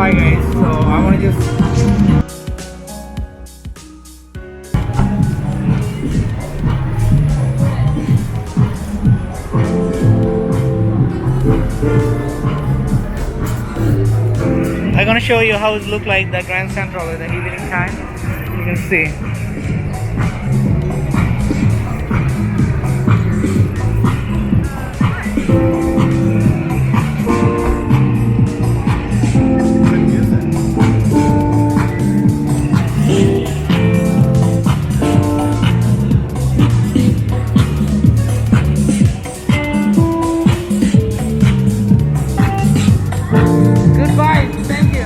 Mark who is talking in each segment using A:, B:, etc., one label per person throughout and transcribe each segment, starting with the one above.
A: Hi guys, so I want to just I'm gonna show you how it look like the Grand Central in the evening time. You can see. Goodbye. Thank you.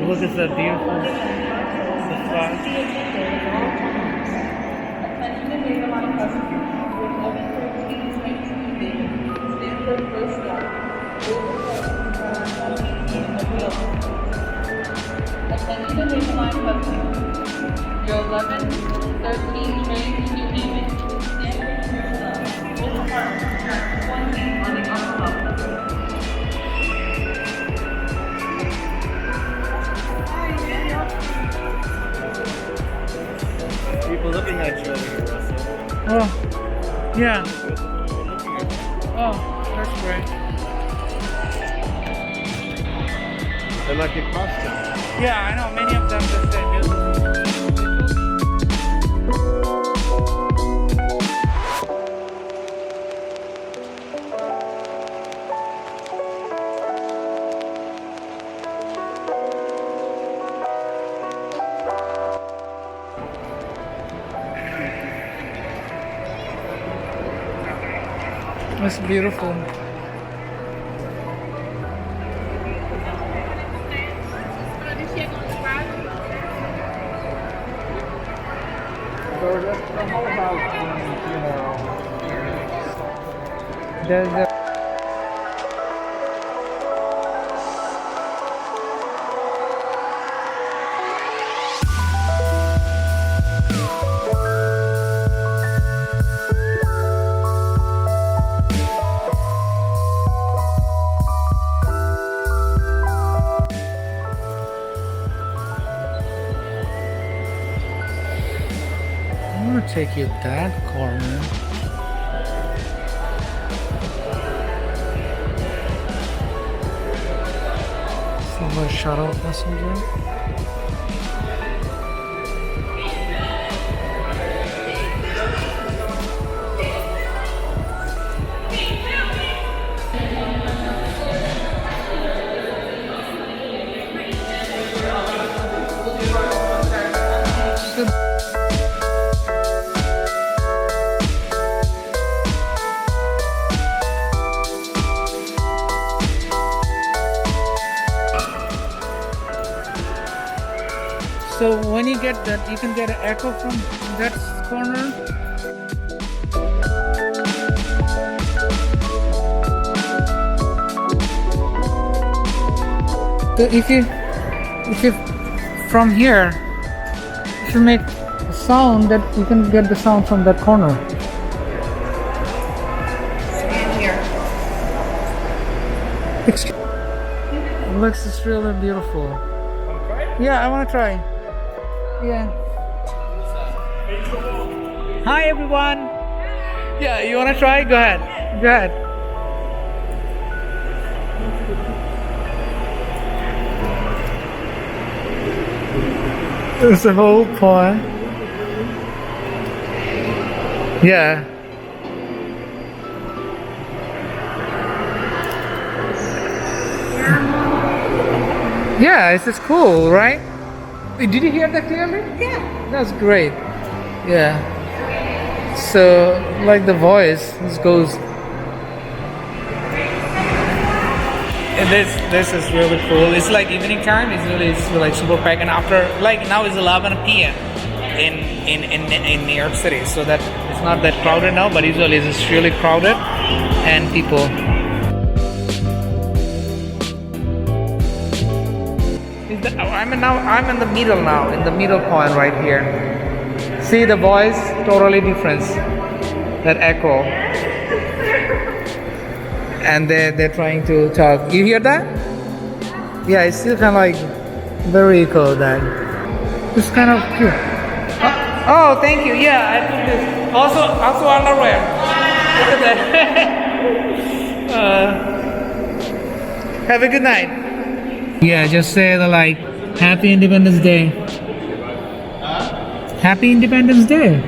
A: Look at the beautiful sky.
B: Attention to take line public. Your 11, 13 train to New Haven. Stand will depart track 1 on the upper level.
C: People looking at you over here, Russell.
A: Oh, yeah. Oh, that's great.
C: They like your costume.
A: Yeah, I know. Many of them just say music. It's beautiful.
C: So the whole house,
A: There's a I'm gonna take you that corner. Silver shuttle passenger. So when you get that, you can get an echo from that corner. if you from here, if you make a sound, that you can get the sound from that corner.
B: Stand here.
A: Looks is really beautiful. Yeah, I want to try. Yeah. Hi everyone. Yeah, you want to try? Go ahead. Go ahead. It's the whole point. Yeah. Yeah, it's just cool, right? Did you hear that clearly?
B: Yeah.
A: That's great. Yeah. So, like the voice, this goes. And this is really cool. It's like evening time. It's like super packed, and after like now it's 11 p.m. in New York City, so that it's not that crowded now. But usually it's really crowded, and people. I'm in the middle now, in the middle point right here. See the voice, totally different. That echo. And they're trying to talk. You hear that? Yeah, it's still kind of like very echo that. It's kind of cute. Oh, thank you. Yeah, I put this. Also underwear. Look at that. Have a good night. Yeah, just say the like Happy Independence Day. Happy Independence Day.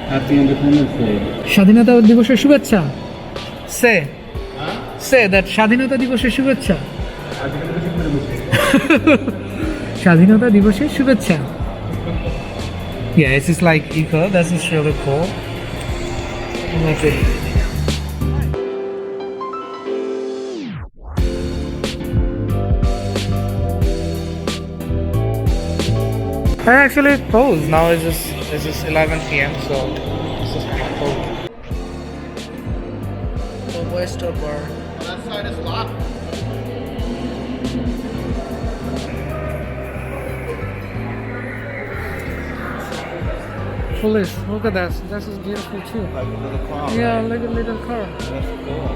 C: Happy Independence Day.
A: স্বাধীনতা দিবসের শুভেচ্ছা. Say that স্বাধীনতা দিবসের শুভেচ্ছা. স্বাধীনতা দিবসের শুভেচ্ছা. Yeah, it's just like eco. That's just really cool. Like it. I actually closed. Now it's just 11 p.m. So it's just kind of cold. The Western bar.
C: That side is locked.
A: Police, look at that. This is beautiful too.
C: Like a little car.
A: Yeah, like a little car.
C: That's cool.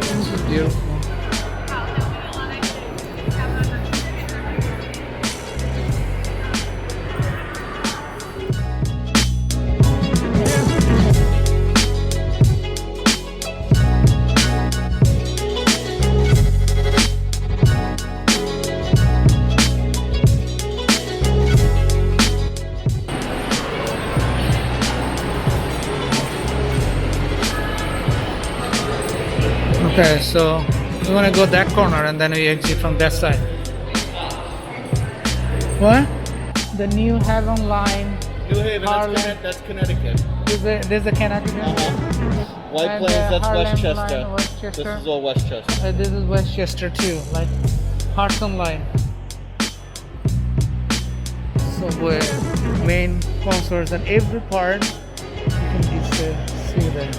A: This is beautiful. Okay, so we want to go that corner and then we exit from that side. What? The New Haven line.
C: New Haven,
A: Harlem.
C: that's Connecticut.
A: There's a Connecticut.
C: White
A: And
C: Plains, that's
A: Harlem
C: Westchester.
A: line, Westchester.
C: This is all Westchester.
A: This is Westchester too, like Harlem line. Subway, main concerts, and every part you can just see there.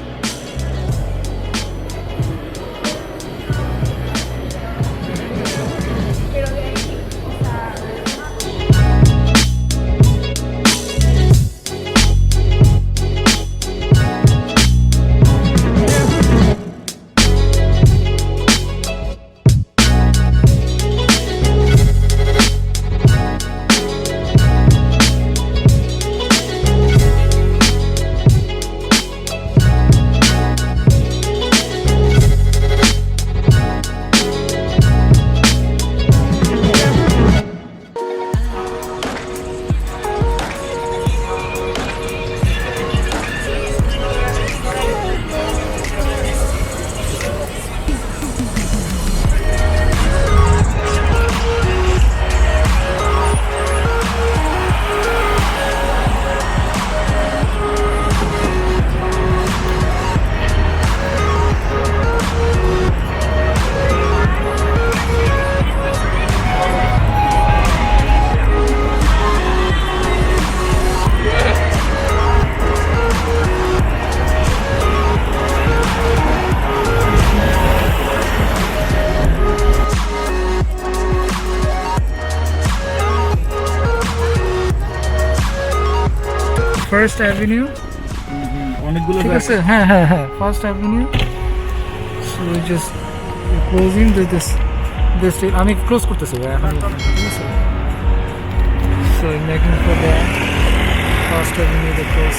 A: First avenue
C: অনেকগুলো
A: ঠিক আছে হ্যাঁ হ্যাঁ হ্যাঁ first avenue so just closing this this আমি close করতেছি ভাই এখন ঠিক আছে so making for the first avenue the close